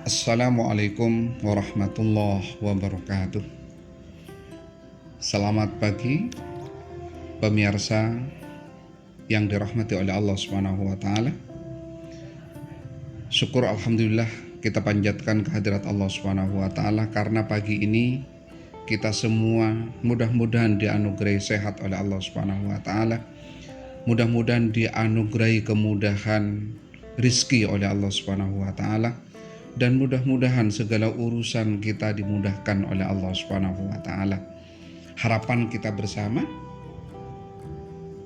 Assalamualaikum warahmatullahi wabarakatuh. Selamat pagi pemirsa yang dirahmati oleh Allah Subhanahu wa taala. Syukur alhamdulillah kita panjatkan kehadirat Allah Subhanahu wa taala karena pagi ini kita semua mudah-mudahan dianugerahi sehat oleh Allah Subhanahu wa taala. Mudah-mudahan dianugerahi kemudahan rizki oleh Allah Subhanahu wa taala. Dan mudah-mudahan segala urusan kita dimudahkan oleh Allah Subhanahu wa taala. Harapan kita bersama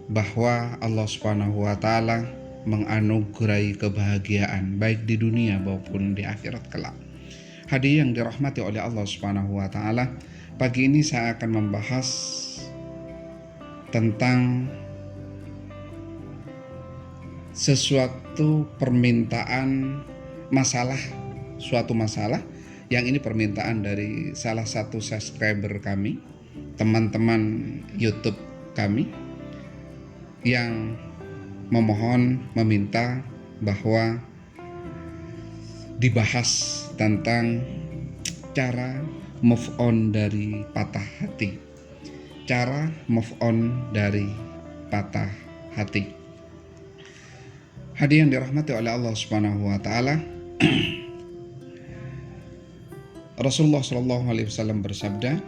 bahwa Allah Subhanahu wa taala menganugerahi kebahagiaan baik di dunia maupun di akhirat kelak. Hadirin yang dirahmati oleh Allah Subhanahu wa taala, pagi ini saya akan membahas tentang sesuatu permintaan suatu masalah yang ini permintaan dari salah satu subscriber kami, teman-teman YouTube kami yang meminta bahwa dibahas tentang cara move on dari patah hati. Cara move on dari patah hati. Hadirin yang dirahmati oleh Allah Subhanahu wa taala, Rasulullah Shallallahu Alaihi Wasallam bersabda,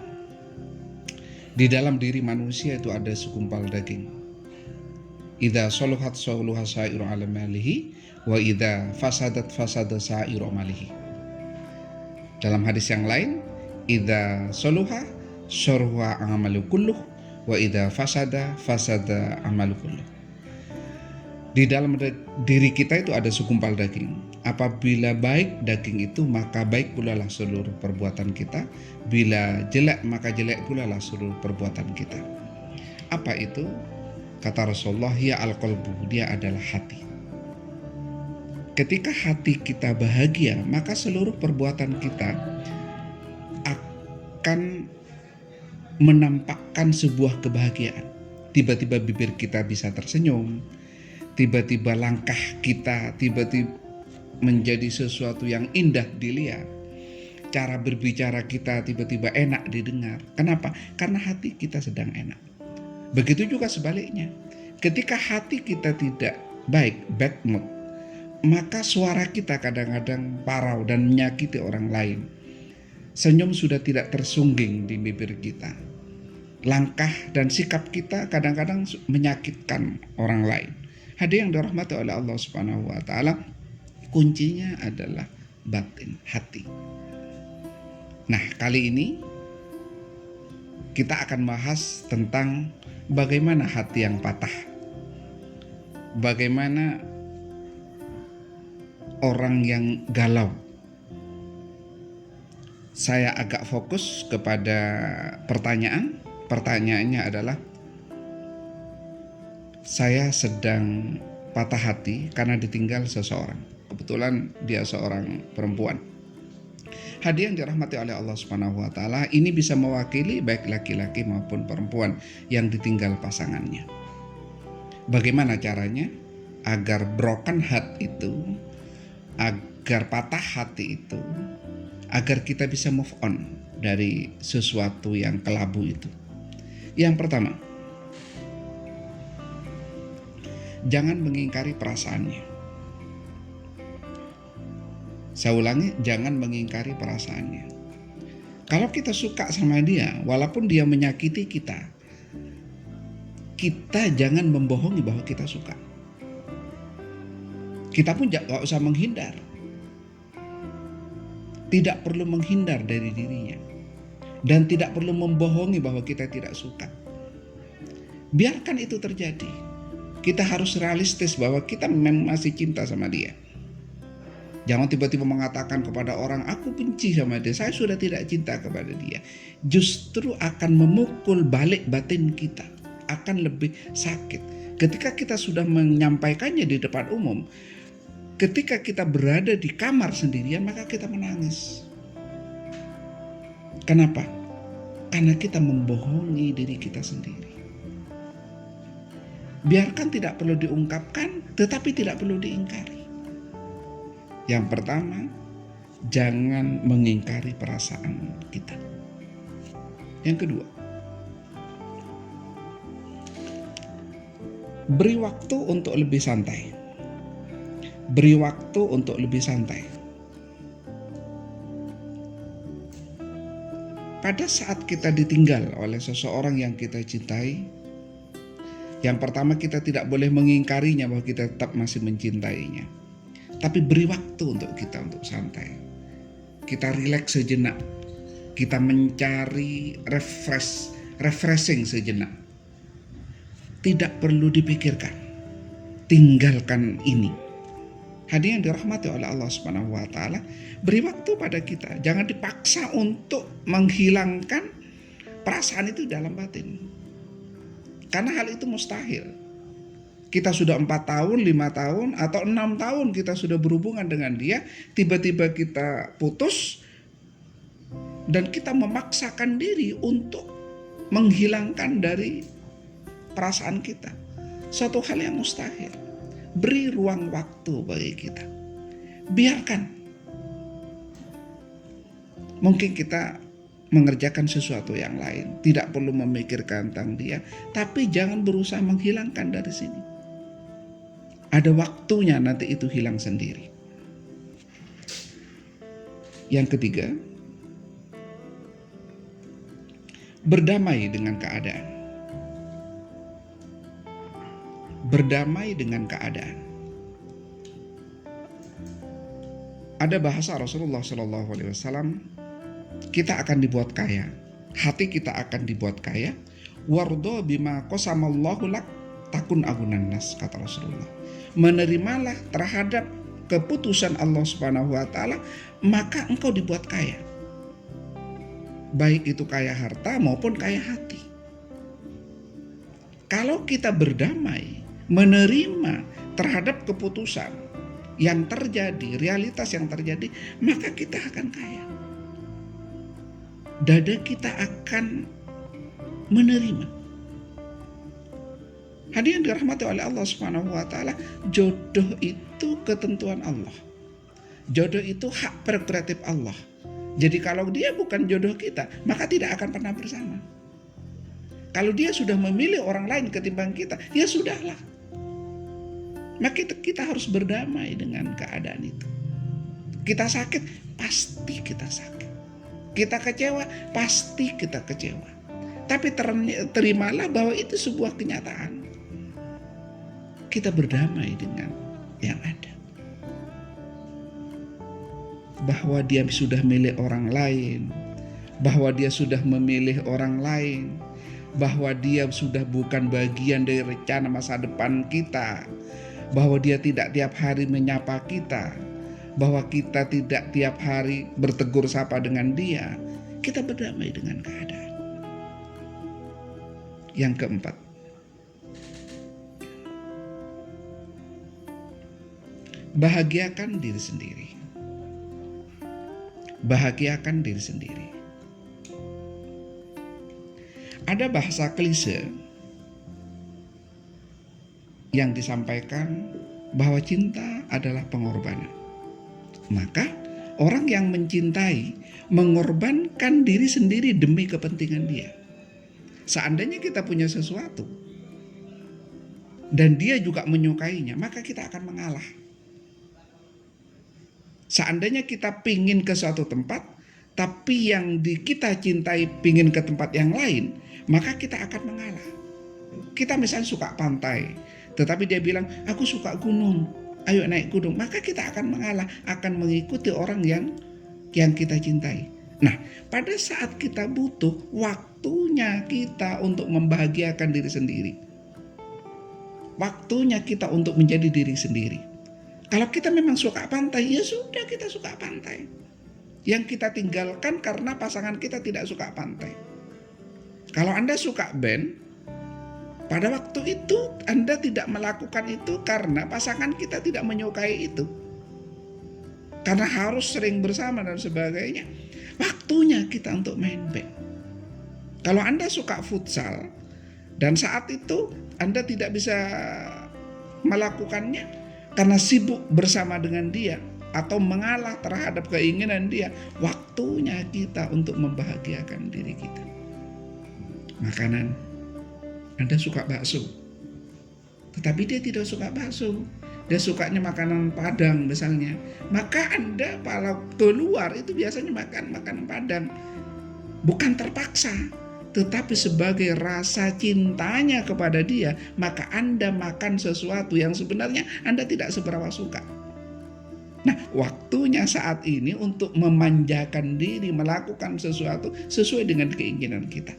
di dalam diri manusia itu ada segumpal daging. Idza saluhat saluha sa'iru amalihi wa idza fasadat fasada sa'iru amalihi. Dalam hadis yang lain, idza saluha syarha amalu kulluh wa idza fasada amalu kulluh. Di dalam diri kita itu ada segumpal daging. Apabila baik daging itu, maka baik pula lah seluruh perbuatan kita. Bila jelek, maka jelek pula lah seluruh perbuatan kita. Apa itu? Kata Rasulullah, ya al-qalbu, dia adalah hati. Ketika hati kita bahagia, maka seluruh perbuatan kita akan menampakkan sebuah kebahagiaan. Tiba-tiba bibir kita bisa tersenyum, tiba-tiba langkah kita tiba-tiba menjadi sesuatu yang indah dilihat. Cara berbicara kita tiba-tiba enak didengar. Kenapa? Karena hati kita sedang enak. Begitu juga sebaliknya. Ketika hati kita tidak baik, bad mood, maka suara kita kadang-kadang parau dan menyakiti orang lain. Senyum sudah tidak tersungging di bibir kita. Langkah dan sikap kita kadang-kadang menyakitkan orang lain. Hadirin yang dirahmati oleh Allah Subhanahu wa taala, kuncinya adalah batin, hati. Nah, kali ini kita akan bahas tentang bagaimana hati yang patah. Bagaimana orang yang galau. Saya agak fokus kepada pertanyaan. Pertanyaannya adalah, saya sedang patah hati karena ditinggal seseorang. Kebetulan dia seorang perempuan. Hadirin yang dirahmati oleh Allah Subhanahu wa taala, ini bisa mewakili baik laki-laki maupun perempuan yang ditinggal pasangannya. Bagaimana caranya agar broken heart itu, agar patah hati itu, agar kita bisa move on dari sesuatu yang kelabu itu? Yang pertama, jangan mengingkari perasaannya. Saya ulangi, jangan mengingkari perasaannya. Kalau kita suka sama dia, walaupun dia menyakiti kita jangan membohongi bahwa kita suka. Kita pun gak usah menghindar. Tidak perlu menghindar dari dirinya. Dan tidak perlu membohongi bahwa kita tidak suka. Biarkan itu terjadi. Kita harus realistis bahwa kita memang masih cinta sama dia. Jangan tiba-tiba mengatakan kepada orang, aku benci sama dia, saya sudah tidak cinta kepada dia. Justru akan memukul balik batin kita, akan lebih sakit. Ketika kita sudah menyampaikannya di depan umum, ketika kita berada di kamar sendirian, maka kita menangis. Kenapa? Karena kita membohongi diri kita sendiri. Biarkan tidak perlu diungkapkan, tetapi tidak perlu diingkari. Yang pertama, Jangan mengingkari perasaan kita. Yang kedua, beri waktu untuk lebih santai. Beri waktu untuk lebih santai. Pada saat kita ditinggal oleh seseorang yang kita cintai, yang pertama kita tidak boleh mengingkarinya bahwa kita tetap masih mencintainya. Tapi beri waktu untuk kita untuk santai. Kita rileks sejenak. Kita mencari refreshing sejenak. Tidak perlu dipikirkan. Tinggalkan ini. Hadirin yang dirahmati oleh Allah Subhanahu wa taala, beri waktu pada kita. Jangan dipaksa untuk menghilangkan perasaan itu dalam batin. Karena hal itu mustahil. Kita sudah 4 tahun, 5 tahun, atau 6 tahun kita sudah berhubungan dengan dia, tiba-tiba kita putus, dan kita memaksakan diri untuk menghilangkan dari perasaan kita. Suatu hal yang mustahil. Beri ruang waktu bagi kita. Biarkan. Mungkin kita mengerjakan sesuatu yang lain, tidak perlu memikirkan tentang dia, tapi jangan berusaha menghilangkan dari sini. Ada waktunya nanti itu hilang sendiri. Yang ketiga, berdamai dengan keadaan. Berdamai dengan keadaan. Ada bahasa Rasulullah SAW, kita akan dibuat kaya, hati kita akan dibuat kaya. Wardo bima qasamallahu lak takun agunan nas, kata Rasulullah. Menerimalah terhadap keputusan Allah Subhanahu wa taala, maka engkau dibuat kaya. Baik itu kaya harta maupun kaya hati. Kalau kita berdamai, menerima terhadap keputusan yang terjadi, realitas yang terjadi, maka kita akan kaya. Dada kita akan menerima. Hadirin dirahmati oleh Allah Subhanahu wa taala, jodoh itu ketentuan Allah. Jodoh itu hak prerogatif Allah. Jadi kalau dia bukan jodoh kita, maka tidak akan pernah bersama. Kalau dia sudah memilih orang lain ketimbang kita, ya sudahlah. Maka kita harus berdamai dengan keadaan itu. Kita sakit, pasti kita sakit. Kita kecewa, pasti kita kecewa. Tapi terimalah bahwa itu sebuah kenyataan. Kita berdamai dengan yang ada. Bahwa dia sudah milih orang lain, bahwa dia sudah memilih orang lain, bahwa dia sudah bukan bagian dari rencana masa depan kita, bahwa dia tidak tiap hari menyapa kita, bahwa kita tidak tiap hari bertegur sapa dengan dia. Kita berdamai dengan keadaan. Yang keempat, bahagiakan diri sendiri. Bahagiakan diri sendiri. Ada bahasa klise yang disampaikan bahwa cinta adalah pengorbanan. Maka orang yang mencintai mengorbankan diri sendiri demi kepentingan dia. Seandainya kita punya sesuatu dan dia juga menyukainya, maka kita akan mengalah. Seandainya kita pingin ke suatu tempat, tapi yang kita cintai pingin ke tempat yang lain, maka kita akan mengalah. Kita misalnya suka pantai, tetapi dia bilang, aku suka gunung, ayo naik gunung. Maka kita akan mengalah, akan mengikuti orang yang kita cintai. Nah, pada saat kita butuh, waktunya kita untuk membahagiakan diri sendiri. Waktunya kita untuk menjadi diri sendiri. Kalau kita memang suka pantai, ya sudah kita suka pantai. Yang kita tinggalkan karena pasangan kita tidak suka pantai. Kalau Anda suka band, pada waktu itu Anda tidak melakukan itu karena pasangan kita tidak menyukai itu. Karena harus sering bersama dan sebagainya. Waktunya kita untuk main band. Kalau Anda suka futsal dan saat itu Anda tidak bisa melakukannya karena sibuk bersama dengan dia atau mengalah terhadap keinginan dia. Waktunya kita untuk membahagiakan diri kita. Makanan, Anda suka bakso, tetapi dia tidak suka bakso, dia sukanya makanan Padang misalnya, maka Anda kalau keluar itu biasanya makan makanan Padang, bukan terpaksa, tetapi sebagai rasa cintanya kepada dia, maka Anda makan sesuatu yang sebenarnya Anda tidak seberapa suka. Nah, waktunya saat ini untuk memanjakan diri, melakukan sesuatu sesuai dengan keinginan kita.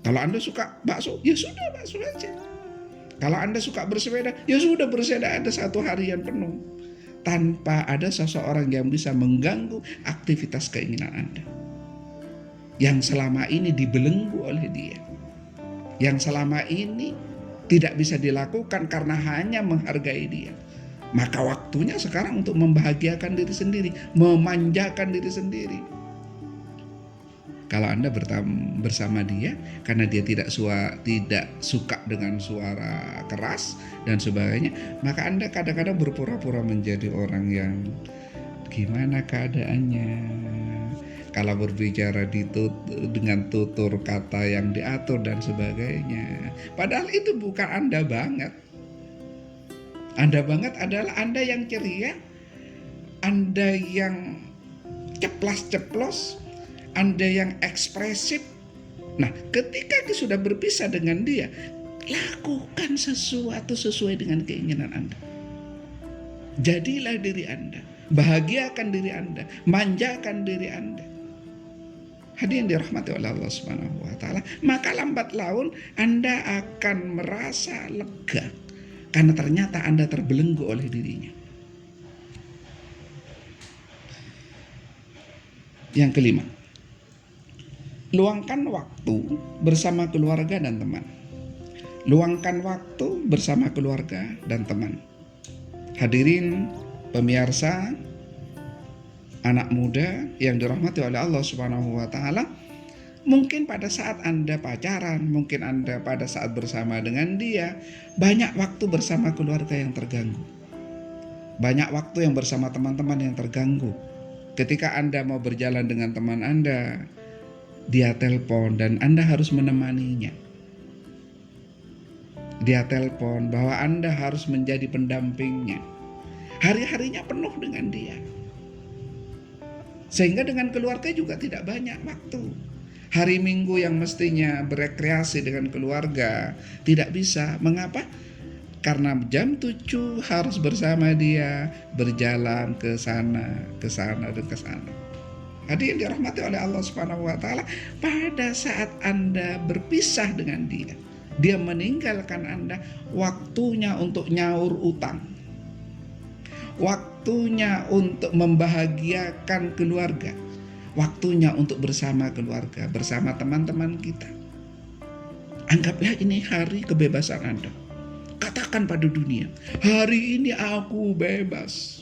Kalau Anda suka bakso, ya sudah bakso aja. Kalau Anda suka bersepeda, ya sudah bersepeda ada satu harian penuh. Tanpa ada seseorang yang bisa mengganggu aktivitas keinginan Anda. Yang selama ini dibelenggu oleh dia. Yang selama ini tidak bisa dilakukan karena hanya menghargai dia. Maka waktunya sekarang untuk membahagiakan diri sendiri, memanjakan diri sendiri. Kalau Anda bersama dia karena dia tidak suka dengan suara keras dan sebagainya, maka Anda kadang-kadang berpura-pura menjadi orang yang gimana keadaannya. Kalau berbicara dengan tutur kata yang diatur dan sebagainya. Padahal itu bukan Anda banget. Anda banget adalah Anda yang ceria, Anda yang ceplas-ceplos, Anda yang ekspresif. Nah, ketika sudah berpisah dengan dia, lakukan sesuatu sesuai dengan keinginan Anda. Jadilah diri Anda, bahagiakan diri Anda, manjakan diri Anda. Hadirin dirahmati oleh Allah Subhanahu wa taala, maka lambat laun Anda akan merasa lega karena ternyata Anda terbelenggu oleh dirinya. Yang kelima, luangkan waktu bersama keluarga dan teman. Luangkan waktu bersama keluarga dan teman. Hadirin pemirsa, anak muda yang dirahmati oleh Allah Subhanahu wa taala, mungkin pada saat Anda pacaran, mungkin Anda pada saat bersama dengan dia, banyak waktu bersama keluarga yang terganggu. Banyak waktu yang bersama teman-teman yang terganggu. Ketika Anda mau berjalan dengan teman Anda, dia telepon dan Anda harus menemaninya. Dia telepon bahwa Anda harus menjadi pendampingnya. Hari-harinya penuh dengan dia. Sehingga dengan keluarga juga tidak banyak waktu. Hari Minggu yang mestinya berekreasi dengan keluarga tidak bisa. Mengapa? Karena jam 7 harus bersama dia berjalan ke sana dan ke sana. Hadirin dirahmati oleh Allah Subhanahu wa taala, pada saat Anda berpisah dengan dia, dia meninggalkan Anda, waktunya untuk nyaur utang. Waktunya untuk membahagiakan keluarga. Waktunya untuk bersama keluarga, bersama teman-teman kita. Anggaplah ini hari kebebasan Anda. Katakan pada dunia, hari ini aku bebas.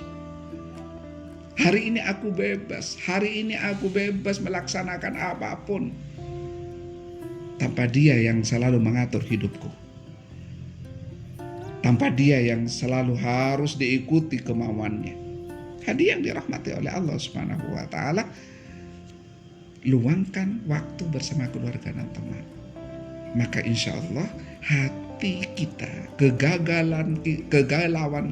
Hari ini aku bebas. Hari ini aku bebas melaksanakan apapun. Tanpa dia yang selalu mengatur hidupku. Tanpa dia yang selalu harus diikuti kemauannya. Hadirin yang dirahmati oleh Allah Subhanahu wa taala, luangkan waktu bersama keluarga dan teman. Maka insya Allah hati kita, kegalauan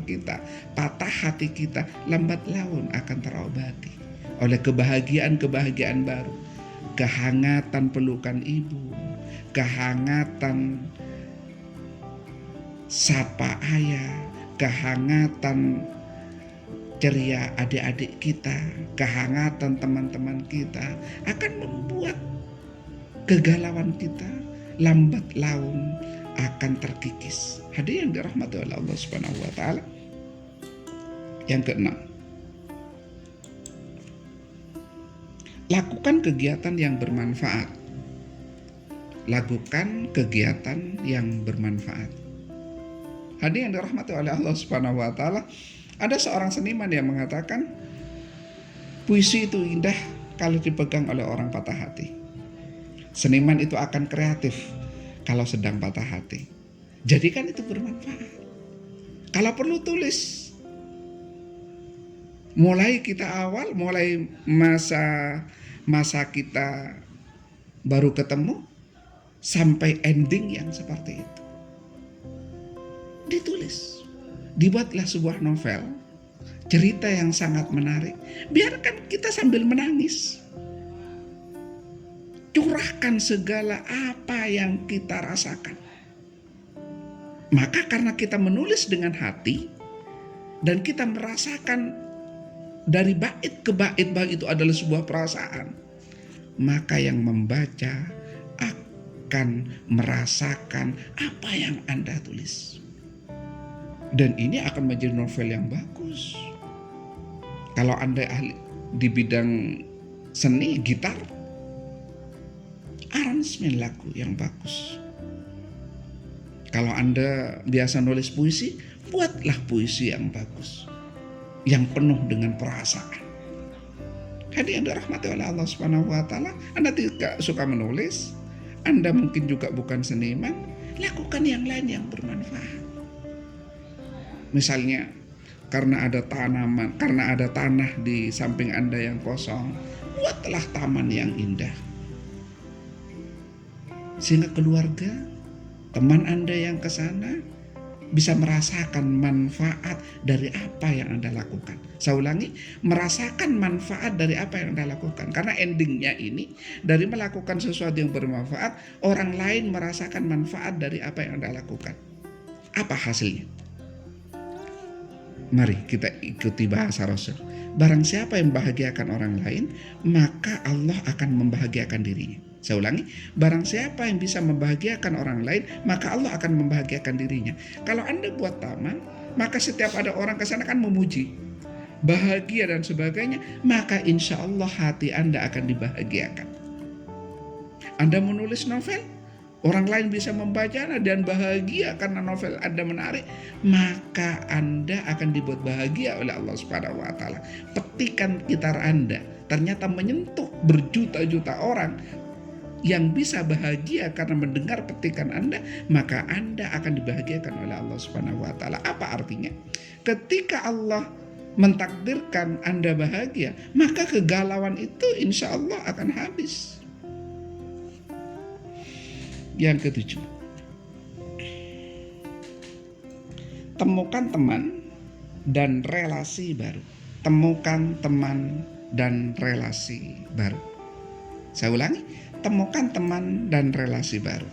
kita, patah hati kita lambat laun akan terobati oleh kebahagiaan baru. Kehangatan pelukan ibu, kehangatan sapa ayah, kehangatan ceria adik-adik kita, kehangatan teman-teman kita akan membuat kegalauan kita lambat laun akan terkikis. Hadirin yang dirahmati oleh Allah Subhanahu wa taala. Yang keenam, lakukan kegiatan yang bermanfaat. Lakukan kegiatan yang bermanfaat. Hadirin yang dirahmati oleh Allah Subhanahu wa taala, ada seorang seniman yang mengatakan puisi itu indah kalau dipegang oleh orang patah hati. Seniman itu akan kreatif kalau sedang patah hati. Jadikan itu bermanfaat. Kalau perlu tulis. Mulai kita awal, mulai masa kita baru ketemu, sampai ending yang seperti itu. Ditulis, dibuatlah sebuah novel, cerita yang sangat menarik. Biarkan kita sambil menangis. Curahkan segala apa yang kita rasakan. Maka karena kita menulis dengan hati, dan kita merasakan dari bait ke bait, bait itu adalah sebuah perasaan, maka yang membaca akan merasakan apa yang Anda tulis. Dan ini akan menjadi novel yang bagus. Kalau Anda ahli di bidang seni, gitar, aransemen lagu yang bagus. Kalau Anda biasa nulis puisi, buatlah puisi yang bagus, yang penuh dengan perasaan. Hadirin dirahmati oleh Allah Subhanahu wa taala, Anda tidak suka menulis, Anda mungkin juga bukan seniman, lakukan yang lain yang bermanfaat. Misalnya karena ada tanaman, karena ada tanah di samping Anda yang kosong, buatlah taman yang indah. Sehingga keluarga, teman Anda yang ke sana bisa merasakan manfaat dari apa yang Anda lakukan. Saya ulangi, merasakan manfaat dari apa yang Anda lakukan. Karena endingnya ini, dari melakukan sesuatu yang bermanfaat, orang lain merasakan manfaat dari apa yang Anda lakukan. Apa hasilnya? Mari kita ikuti bahasa Rasul. Barang siapa yang membahagiakan orang lain, maka Allah akan membahagiakan dirinya. Saya ulangi, barang siapa yang bisa membahagiakan orang lain, maka Allah akan membahagiakan dirinya. Kalau Anda buat taman, maka setiap ada orang ke sana kan memuji, bahagia dan sebagainya, maka insya Allah hati Anda akan dibahagiakan. Anda menulis novel, orang lain bisa membacanya dan bahagia karena novel Anda menarik, maka Anda akan dibuat bahagia oleh Allah Subhanahu wa taala. Petikan gitar Anda ternyata menyentuh berjuta-juta orang yang bisa bahagia karena mendengar petikan Anda, maka Anda akan dibahagiakan oleh Allah Subhanahu wa taala. Apa artinya? Ketika Allah mentakdirkan Anda bahagia, maka kegalauan itu insya Allah akan habis. Yang ketujuh, temukan teman dan relasi baru. Temukan teman dan relasi baru. Saya ulangi, temukan teman dan relasi baru.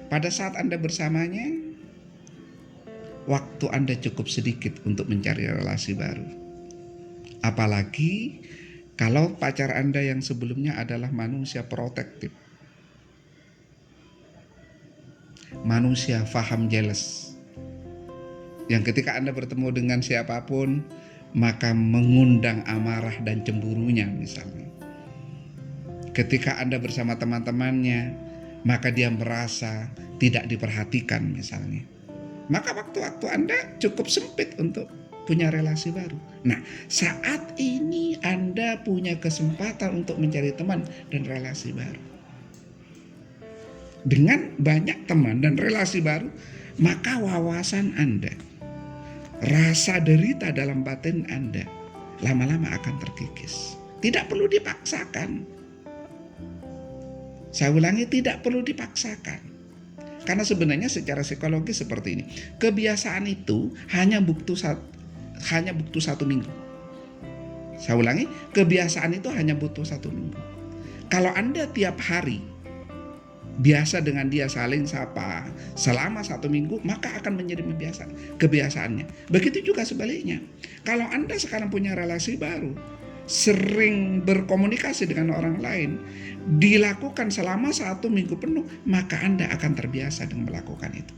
Pada saat Anda bersamanya, waktu Anda cukup sedikit untuk mencari relasi baru. Apalagi kalau pacar Anda yang sebelumnya adalah manusia protektif, manusia faham jealous, yang ketika Anda bertemu dengan siapapun, maka mengundang amarah dan cemburunya misalnya. Ketika Anda bersama teman-temannya, maka dia merasa tidak diperhatikan misalnya. Maka waktu-waktu Anda cukup sempit untuk punya relasi baru. Nah, saat ini Anda punya kesempatan untuk mencari teman dan relasi baru. Dengan banyak teman dan relasi baru, maka wawasan Anda, rasa derita dalam batin Anda lama-lama akan terkikis. Tidak perlu dipaksakan. Saya ulangi, tidak perlu dipaksakan. Karena sebenarnya secara psikologis seperti ini. Kebiasaan itu hanya butuh 1 minggu. Saya ulangi, kebiasaan itu hanya butuh 1 minggu. Kalau Anda tiap hari biasa dengan dia saling sapa selama 1 minggu, maka akan menjadi kebiasaannya. Begitu juga sebaliknya. Kalau Anda sekarang punya relasi baru, sering berkomunikasi dengan orang lain, dilakukan selama 1 minggu penuh, maka Anda akan terbiasa dengan melakukan itu.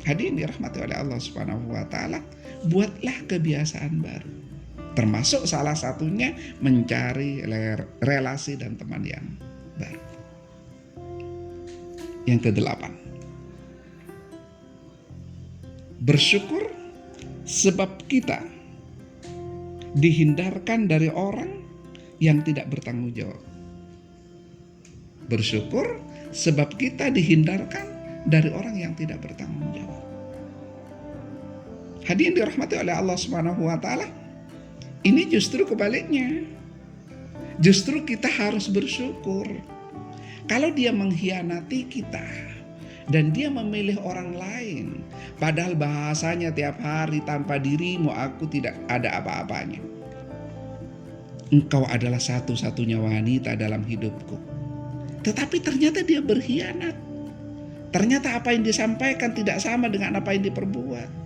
Hadirin dirahmati oleh Allah Subhanahu wa taala, buatlah kebiasaan baru. Termasuk salah satunya mencari relasi dan teman yang baru. Yang ke-8, bersyukur sebab kita dihindarkan dari orang yang tidak bertanggung jawab. Bersyukur sebab kita dihindarkan dari orang yang tidak bertanggung jawab. Hadirin dirahmati oleh Allah Subhanahu wa taala, ini justru kebaliknya. Justru kita harus bersyukur. Kalau dia mengkhianati kita dan dia memilih orang lain, padahal bahasanya tiap hari, tanpa dirimu aku tidak ada apa-apanya. Engkau adalah satu-satunya wanita dalam hidupku. Tetapi ternyata dia berkhianat. Ternyata apa yang disampaikan tidak sama dengan apa yang diperbuat.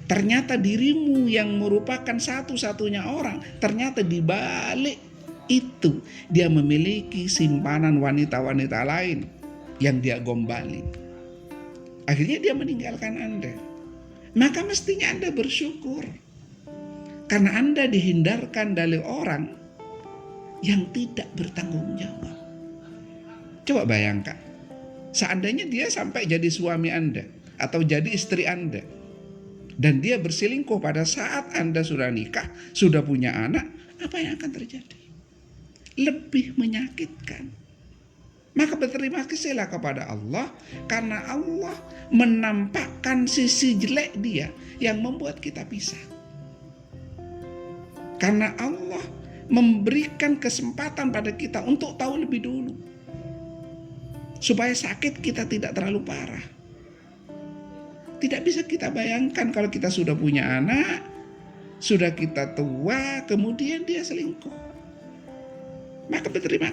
Ternyata dirimu yang merupakan satu-satunya orang, ternyata di balik itu dia memiliki simpanan wanita-wanita lain yang dia gombali. Akhirnya dia meninggalkan Anda. Maka mestinya Anda bersyukur, karena Anda dihindarkan dari orang yang tidak bertanggung jawab. Coba bayangkan, seandainya dia sampai jadi suami Anda atau jadi istri Anda, dan dia berselingkuh pada saat Anda sudah nikah, sudah punya anak, apa yang akan terjadi? Lebih menyakitkan. Maka berterima kasihlah kepada Allah, karena Allah menampakkan sisi jelek dia yang membuat kita pisah. Karena Allah memberikan kesempatan pada kita untuk tahu lebih dulu, supaya sakit kita tidak terlalu parah. Tidak bisa kita bayangkan kalau kita sudah punya anak, sudah kita tua, kemudian dia selingkuh. Maka berterima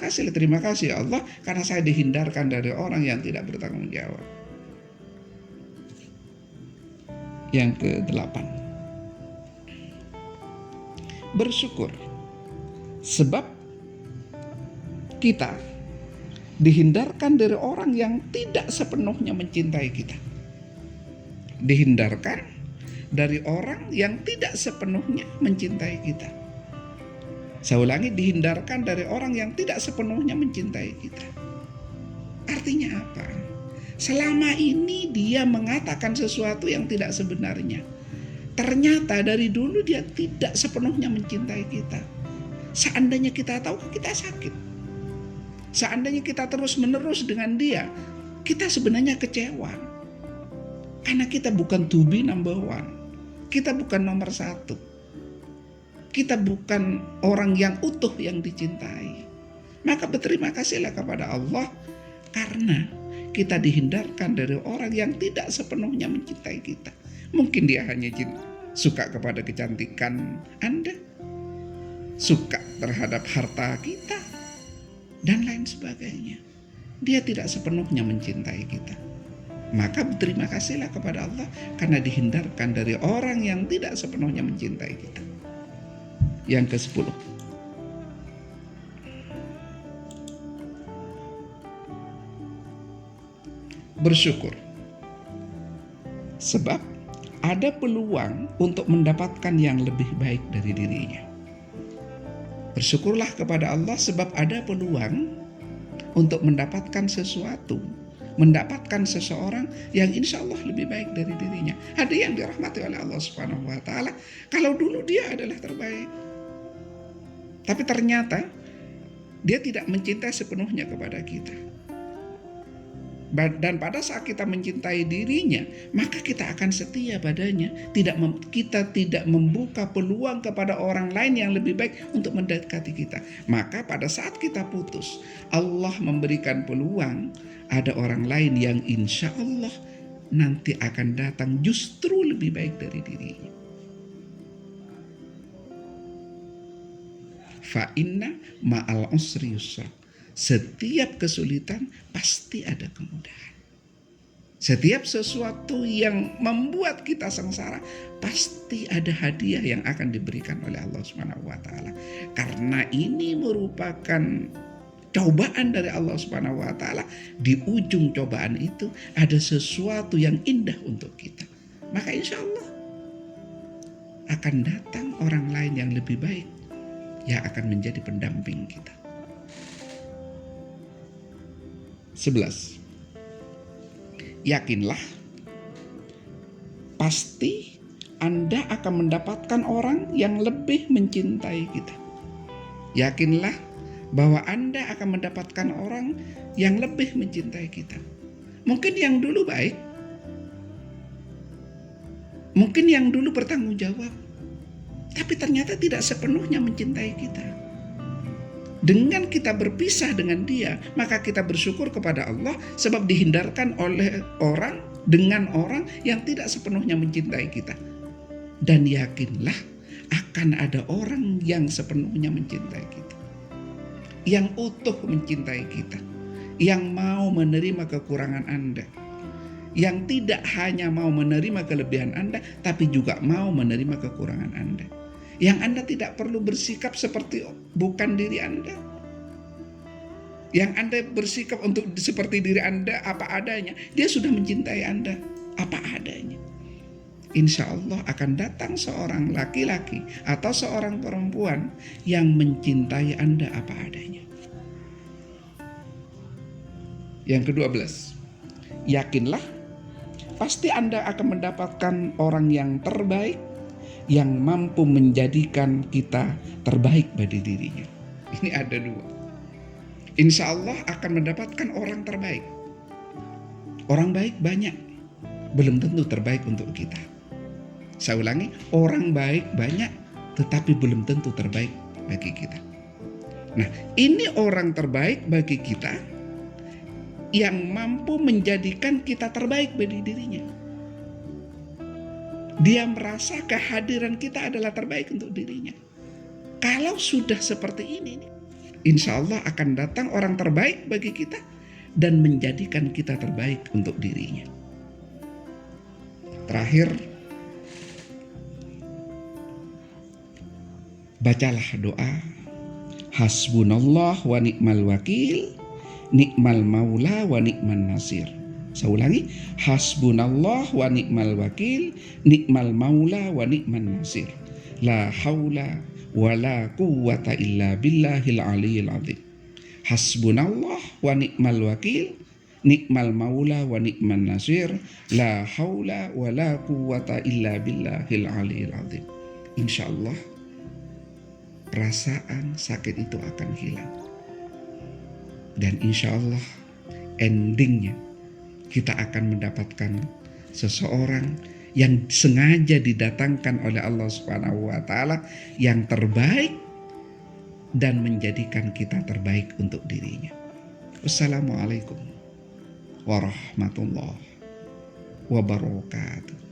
kasih ya Allah, karena saya dihindarkan dari orang yang tidak bertanggung jawab. Yang ke-8, bersyukur, sebab kita dihindarkan dari orang yang tidak sepenuhnya mencintai kita. Dihindarkan dari orang yang tidak sepenuhnya mencintai kita. Saya ulangi, dihindarkan dari orang yang tidak sepenuhnya mencintai kita. Artinya apa? Selama ini dia mengatakan sesuatu yang tidak sebenarnya. Ternyata dari dulu dia tidak sepenuhnya mencintai kita. Seandainya kita tahu, kita sakit. Seandainya kita terus-menerus dengan dia, kita sebenarnya kecewa. Karena kita bukan to be number one. Kita bukan nomor satu. Kita bukan orang yang utuh yang dicintai. Maka berterima kasihlah kepada Allah, karena kita dihindarkan dari orang yang tidak sepenuhnya mencintai kita. Mungkin dia hanya suka kepada kecantikan Anda, suka terhadap harta kita, dan lain sebagainya. Dia tidak sepenuhnya mencintai kita. Maka berterima kasihlah kepada Allah, karena dihindarkan dari orang yang tidak sepenuhnya mencintai kita. Yang ke-10, bersyukur, sebab ada peluang untuk mendapatkan yang lebih baik dari dirinya. Bersyukurlah kepada Allah sebab ada peluang untuk mendapatkan sesuatu, mendapatkan seseorang yang insya Allah lebih baik dari dirinya. Ada yang dirahmati oleh Allah Subhanahu wa taala, kalau dulu dia adalah terbaik, tapi ternyata dia tidak mencintai sepenuhnya kepada kita. Dan pada saat kita mencintai dirinya, maka kita akan setia padanya. Kita tidak membuka peluang kepada orang lain yang lebih baik untuk mendekati kita. Maka pada saat kita putus, Allah memberikan peluang, ada orang lain yang insya Allah nanti akan datang justru lebih baik dari dirinya. Fa inna ma'al usri yusra. Setiap kesulitan pasti ada kemudahan. Setiap sesuatu yang membuat kita sengsara, pasti ada hadiah yang akan diberikan oleh Allah Subhanahu wa taala. Karena ini merupakan cobaan dari Allah Subhanahu wa taala. Di ujung cobaan itu ada sesuatu yang indah untuk kita. Maka insya Allah akan datang orang lain yang lebih baik yang akan menjadi pendamping kita. 11. Yakinlah, pasti Anda akan mendapatkan orang yang lebih mencintai kita. Yakinlah bahwa Anda akan mendapatkan orang yang lebih mencintai kita. Mungkin yang dulu baik, Mungkin yang dulu bertanggung jawab, tapi ternyata tidak sepenuhnya mencintai kita. Dengan kita berpisah dengan dia, maka kita bersyukur kepada Allah sebab dihindarkan oleh orang dengan orang yang tidak sepenuhnya mencintai kita. Dan yakinlah akan ada orang yang sepenuhnya mencintai kita, yang utuh mencintai kita, yang mau menerima kekurangan Anda, yang tidak hanya mau menerima kelebihan Anda, tapi juga mau menerima kekurangan Anda. Yang Anda tidak perlu bersikap seperti bukan diri Anda. Yang Anda bersikap untuk seperti diri Anda apa adanya, dia sudah mencintai Anda apa adanya. Insya Allah akan datang seorang laki-laki atau seorang perempuan yang mencintai Anda apa adanya. Yang ke-12, yakinlah pasti Anda akan mendapatkan orang yang terbaik yang mampu menjadikan kita terbaik bagi dirinya. Ini ada dua. Insya Allah akan mendapatkan orang terbaik. Orang baik banyak, belum tentu terbaik untuk kita. Saya ulangi, orang baik banyak, tetapi belum tentu terbaik bagi kita. Nah, ini orang terbaik bagi kita yang mampu menjadikan kita terbaik bagi dirinya. Dia merasa kehadiran kita adalah terbaik untuk dirinya. Kalau sudah seperti ini, insya Allah akan datang orang terbaik bagi kita dan menjadikan kita terbaik untuk dirinya. Terakhir, bacalah doa hasbunallah wa ni'mal wakil, ni'mal maula wa ni'man nasir. Saya ulangi, hasbunallah wa ni'mal wakil, ni'mal maula wa ni'man nasir. La haula wa la quwwata illa billahil aliyil azim. Hasbunallah wa ni'mal wakil, ni'mal maula wa ni'man nasir. La haula wa la quwwata illa billahil aliyil azim. Insya Allah perasaan sakit itu akan hilang. Dan insya Allah endingnya kita akan mendapatkan seseorang yang sengaja didatangkan oleh Allah Subhanahu wa Ta'ala yang terbaik dan menjadikan kita terbaik untuk dirinya. Wassalamualaikum warahmatullahi wabarakatuh.